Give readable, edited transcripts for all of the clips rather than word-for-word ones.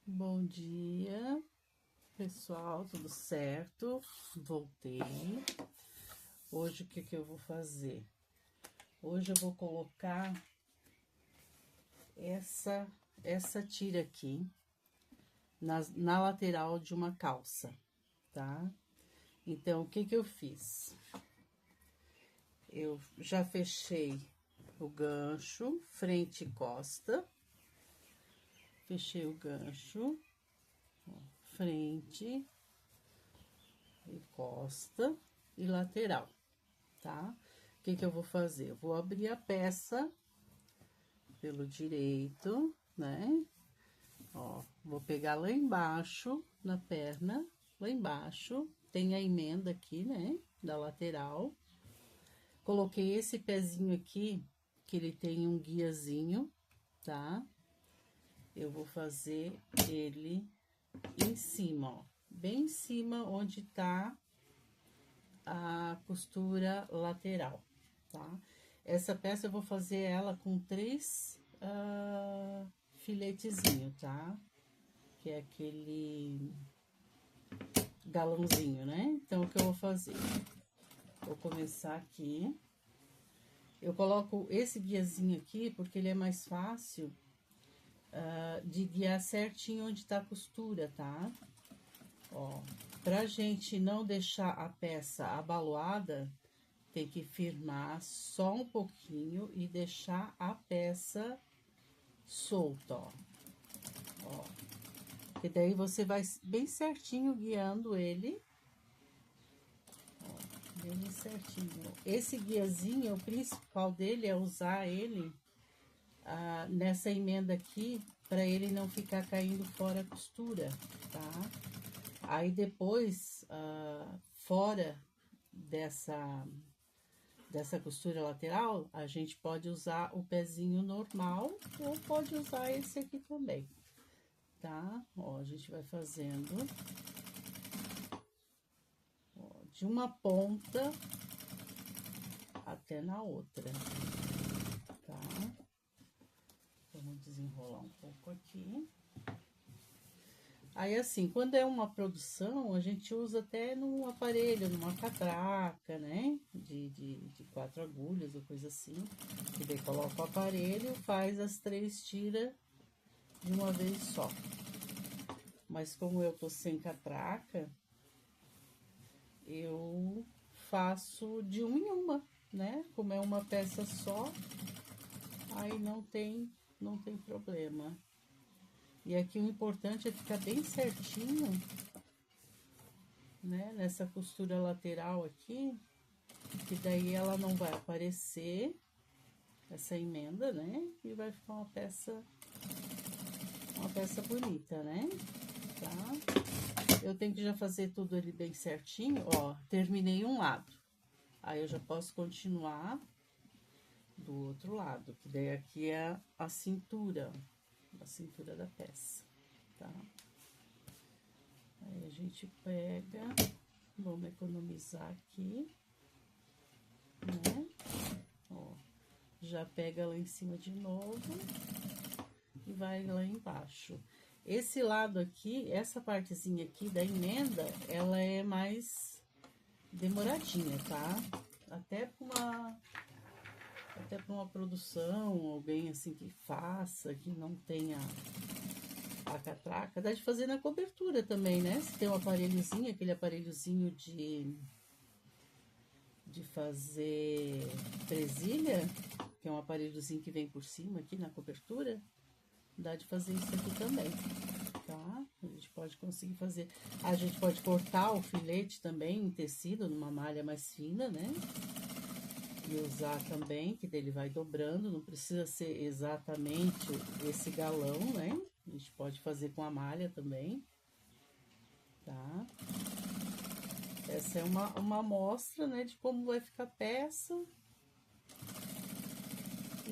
Bom dia, pessoal, tudo certo? Voltei. Hoje o que eu vou fazer? Hoje eu vou colocar essa tira aqui na lateral de uma calça, tá? Então, o que eu fiz? Eu já fechei o gancho, frente e costa. Fechei o gancho, ó, frente e costa e lateral, tá? O que eu vou fazer? Eu vou abrir a peça pelo direito, né? Ó, vou pegar lá embaixo, na perna, lá embaixo, tem a emenda aqui, né? Da lateral. Coloquei esse pezinho aqui, que ele tem um guiazinho, tá? Eu vou fazer ele em cima, ó. Bem em cima onde tá a costura lateral, tá? Essa peça eu vou fazer ela com 3 filetezinho, tá? Que é aquele galãozinho, né? Então, o que eu vou fazer? Vou começar aqui. Eu coloco esse guiazinho aqui porque ele é mais fácil de guiar certinho onde tá a costura, tá? Ó, pra gente não deixar a peça abaloada, tem que firmar só um pouquinho e deixar a peça solta, ó. Ó. Que daí você vai bem certinho guiando ele. Ó, bem certinho. Esse guiazinho, o principal dele é usar ele nessa emenda aqui, para ele não ficar caindo fora a costura, tá? Aí depois, fora dessa costura lateral, a gente pode usar o pezinho normal ou pode usar esse aqui também, tá? Ó, a gente vai fazendo, ó, de uma ponta até na outra, tá? Vamos desenrolar um pouco aqui. Aí, assim, quando é uma produção, a gente usa até num aparelho, numa catraca, né? De 4 agulhas ou coisa assim. E daí coloca o aparelho, faz as 3 tiras de uma vez só. Mas como eu tô sem catraca, eu faço de uma em uma, né? Como é uma peça só, aí não tem problema. E aqui o importante é ficar bem certinho, né? Nessa costura lateral aqui, que daí ela não vai aparecer, essa emenda, né? E vai ficar uma peça bonita, né? Tá? Eu tenho que já fazer tudo ali bem certinho, ó. Terminei um lado. Aí eu já posso continuar do outro lado, que daí aqui é a cintura da peça, tá? Aí a gente pega, vamos economizar aqui, né? Ó, já pega lá em cima de novo e vai lá embaixo. Esse lado aqui, essa partezinha aqui da emenda, ela é mais demoradinha, tá? Até pra uma produção, alguém assim que faça, que não tenha a catraca, dá de fazer na cobertura também, né? Se tem um aparelhozinho, aquele aparelhozinho de fazer presilha, que é um aparelhozinho que vem por cima aqui na cobertura, dá de fazer isso aqui também, tá? A gente pode conseguir fazer. A gente pode cortar o filete também em tecido, numa malha mais fina, né? E usar também, que dele vai dobrando, não precisa ser exatamente esse galão, né? A gente pode fazer com a malha também, tá? Essa é uma amostra, né, de como vai ficar a peça.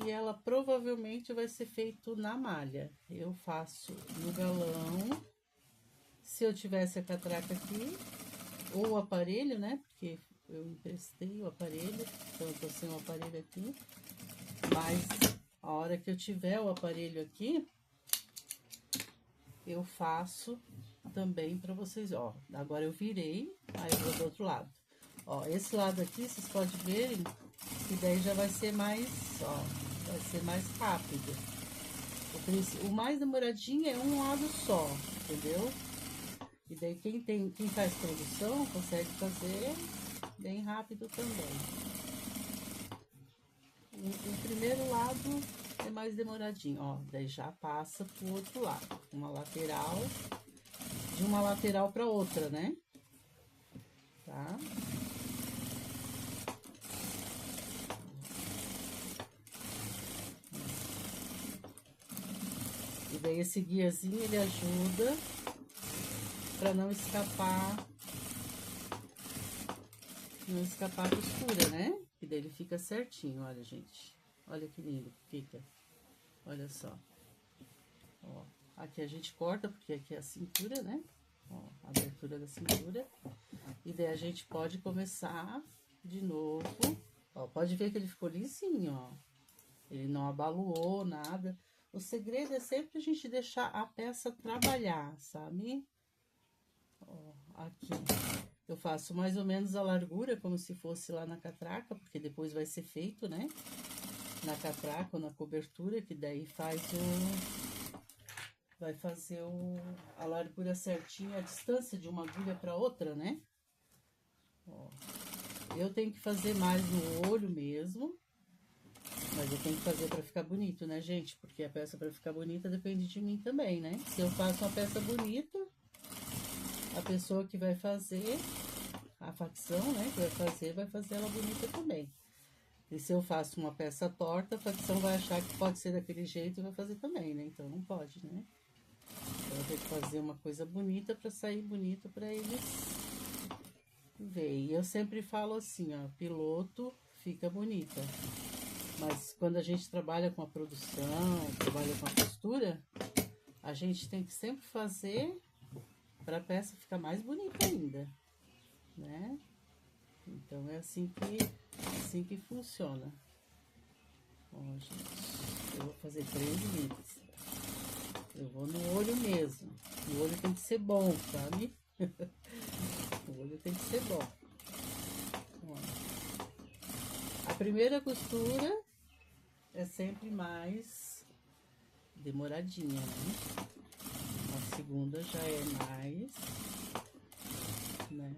E ela provavelmente vai ser feito na malha. Eu faço no galão. Se eu tivesse a catraca aqui, ou o aparelho, né, porque eu emprestei o aparelho, então eu tô sem o aparelho aqui. Mas a hora que eu tiver o aparelho aqui, eu faço também pra vocês, ó. Agora eu virei, aí eu vou do outro lado. Ó, esse lado aqui, vocês podem verem, que daí já vai ser mais, ó, vai ser mais rápido. O mais demoradinho é um lado só, entendeu? E daí quem faz produção consegue fazer bem rápido também. O primeiro lado é mais demoradinho, ó, daí já passa pro outro lado, uma lateral, de uma lateral para outra, né? Tá? E daí esse guiazinho ele ajuda para não escapar a costura, né? E daí ele fica certinho, olha, gente. Olha que lindo que fica. Olha só. Ó, aqui a gente corta, porque aqui é a cintura, né? Ó, a abertura da cintura. E daí a gente pode começar de novo. Ó, pode ver que ele ficou lisinho, ó. Ele não abaluou nada. O segredo é sempre a gente deixar a peça trabalhar, sabe? Ó, aqui. Eu faço mais ou menos a largura, como se fosse lá na catraca, porque depois vai ser feito, né? Na catraca ou na cobertura, que daí vai fazer a largura certinha, a distância de uma agulha para outra, né? Ó, eu tenho que fazer mais no olho mesmo, mas eu tenho que fazer para ficar bonito, né, gente? Porque a peça para ficar bonita depende de mim também, né? Se eu faço uma peça bonita, a pessoa que vai fazer, a facção, né, que vai fazer ela bonita também. E se eu faço uma peça torta, a facção vai achar que pode ser daquele jeito e vai fazer também, né? Então não pode, né? Então eu tenho que fazer uma coisa bonita para sair bonito para eles verem. E eu sempre falo assim, ó, piloto fica bonita. Mas quando a gente trabalha com a produção, trabalha com a costura, a gente tem que sempre fazer para a peça ficar mais bonita ainda, né? Então é assim que funciona. Ó, gente, eu vou fazer 3 litros. Eu vou no olho mesmo. O olho tem que ser bom, sabe? O olho tem que ser bom. Ó. A primeira costura é sempre mais demoradinha, né? A segunda já é mais, né?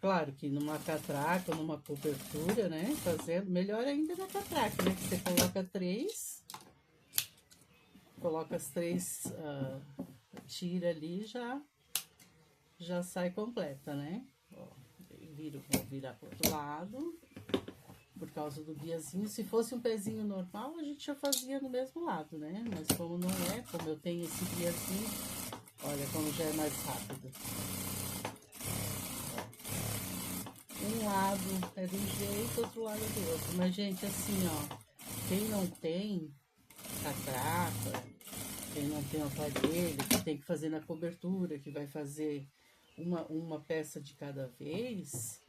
Claro que numa catraca, numa cobertura, né? Fazendo melhor ainda na catraca, né? Que você coloca 3, coloca as 3 tira ali, já sai completa, né? Ó, vou virar pro outro lado, por causa do guiazinho. Se fosse um pezinho normal, a gente já fazia no mesmo lado, né? Mas como não é, como eu tenho esse guiazinho, olha como já é mais rápido. Um lado é de um jeito, outro lado é do outro. Mas, gente, assim, ó, quem não tem catraca, quem não tem aparelho, que tem que fazer na cobertura, que vai fazer uma peça de cada vez,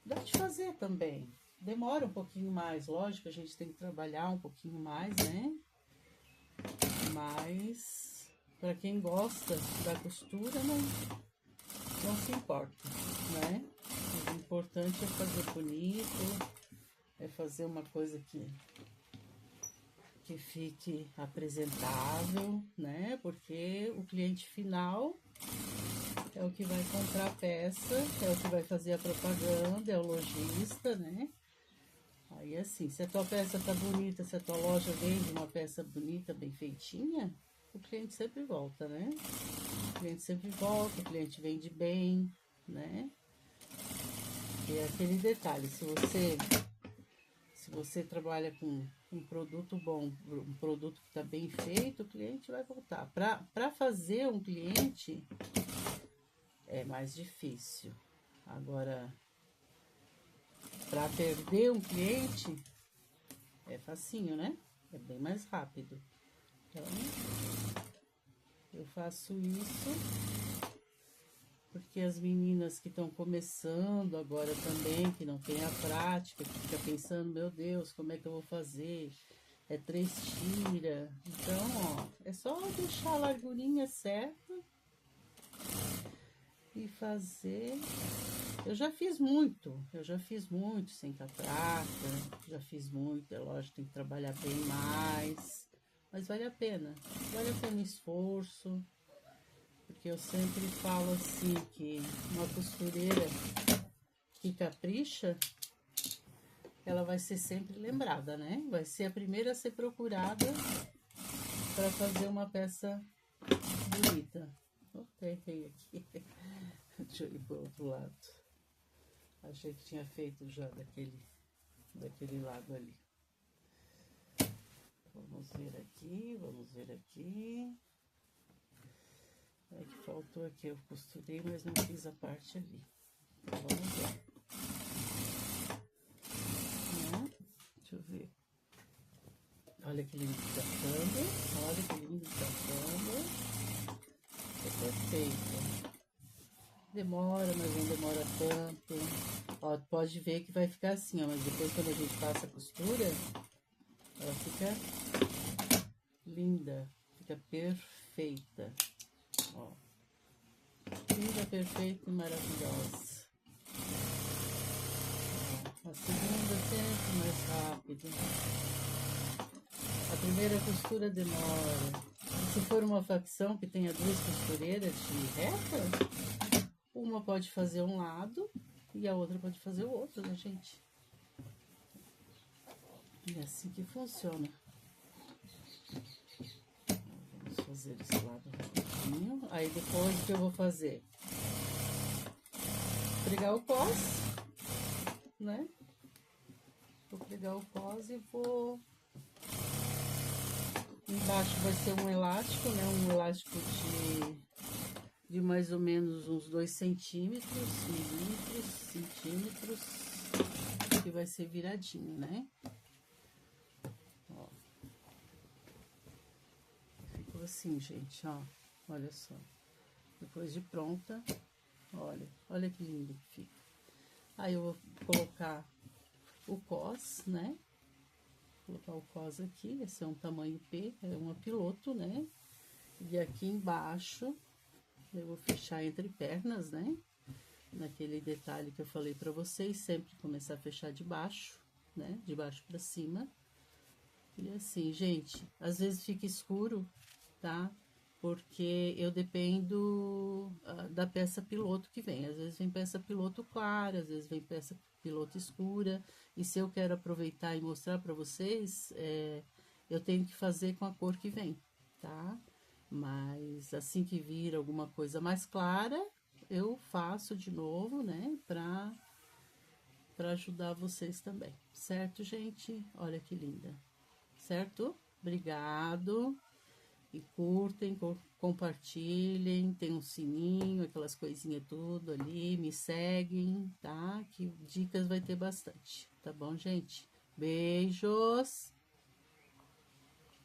dá de fazer também. Demora um pouquinho mais, lógico, a gente tem que trabalhar um pouquinho mais, né? Mas, para quem gosta da costura, não se importa, né? O importante é fazer bonito, é fazer uma coisa que fique apresentável, né? Porque o cliente final é o que vai comprar a peça, é o que vai fazer a propaganda, é o lojista, né? Aí assim, se a tua peça tá bonita, se a tua loja vende uma peça bonita, bem feitinha, o cliente sempre volta, né? O cliente sempre volta, o cliente vende bem, né? E é aquele detalhe, se você trabalha com um produto bom, um produto que está bem feito, o cliente vai voltar. Para fazer um cliente é mais difícil. Agora, para perder um cliente é facinho, né? É bem mais rápido. Então, eu faço isso porque as meninas que estão começando agora também, que não tem a prática, que fica pensando, meu Deus, como é que eu vou fazer? é 3 tiras. Então, ó, é só deixar a largurinha certa e fazer. Eu já fiz muito sem catraca, já fiz muito, é lógico, tem que trabalhar bem mais, mas vale a pena o esforço, porque eu sempre falo assim, que uma costureira que capricha, ela vai ser sempre lembrada, né? Vai ser a primeira a ser procurada para fazer uma peça bonita. Errei aqui. Deixa eu ir pro outro lado. Achei que tinha feito já daquele lado ali. Vamos ver aqui, vamos ver aqui. É que faltou aqui, eu costurei, mas não fiz a parte ali. Então, vamos ver. Deixa eu ver. Olha que lindo que tá ficando. Olha que lindo que tá ficando. É perfeito. Demora, mas não demora tanto. Ó, pode ver que vai ficar assim, ó. Mas depois, quando a gente passa a costura, ela fica linda. Fica perfeita. Ó. Linda, perfeita e maravilhosa. Ó, a segunda sempre mais rápido. A primeira costura demora. Se for uma facção que tenha 2 costureiras de reta, uma pode fazer um lado e a outra pode fazer o outro, né, gente? É assim que funciona. Vamos fazer esse lado rapidinho. Aí depois o que eu vou fazer? Pregar o cos, né? Vou pregar o cos e vou... Embaixo vai ser um elástico, né? Um elástico de mais ou menos uns 2 centímetros, centímetros, que vai ser viradinho, né? Ó. Ficou assim, gente, ó. Olha só. Depois de pronta, olha que lindo que fica. Aí eu vou colocar o cos, né? Colocar o cos aqui, esse é um tamanho P, é uma piloto, né? E aqui embaixo, eu vou fechar entre pernas, né? Naquele detalhe que eu falei pra vocês, sempre começar a fechar de baixo, né? De baixo pra cima. E assim, gente, às vezes fica escuro, tá? Porque eu dependo da peça piloto que vem. Às vezes vem peça piloto clara, às vezes vem peça piloto escura. E se eu quero aproveitar e mostrar pra vocês, eu tenho que fazer com a cor que vem, tá? Mas assim que vir alguma coisa mais clara, eu faço de novo, né? Pra ajudar vocês também, certo, gente? Olha que linda, certo? Obrigado. E curtem, compartilhem, tem um sininho, aquelas coisinhas tudo ali, me seguem, tá? Que dicas vai ter bastante, tá bom, gente? Beijos!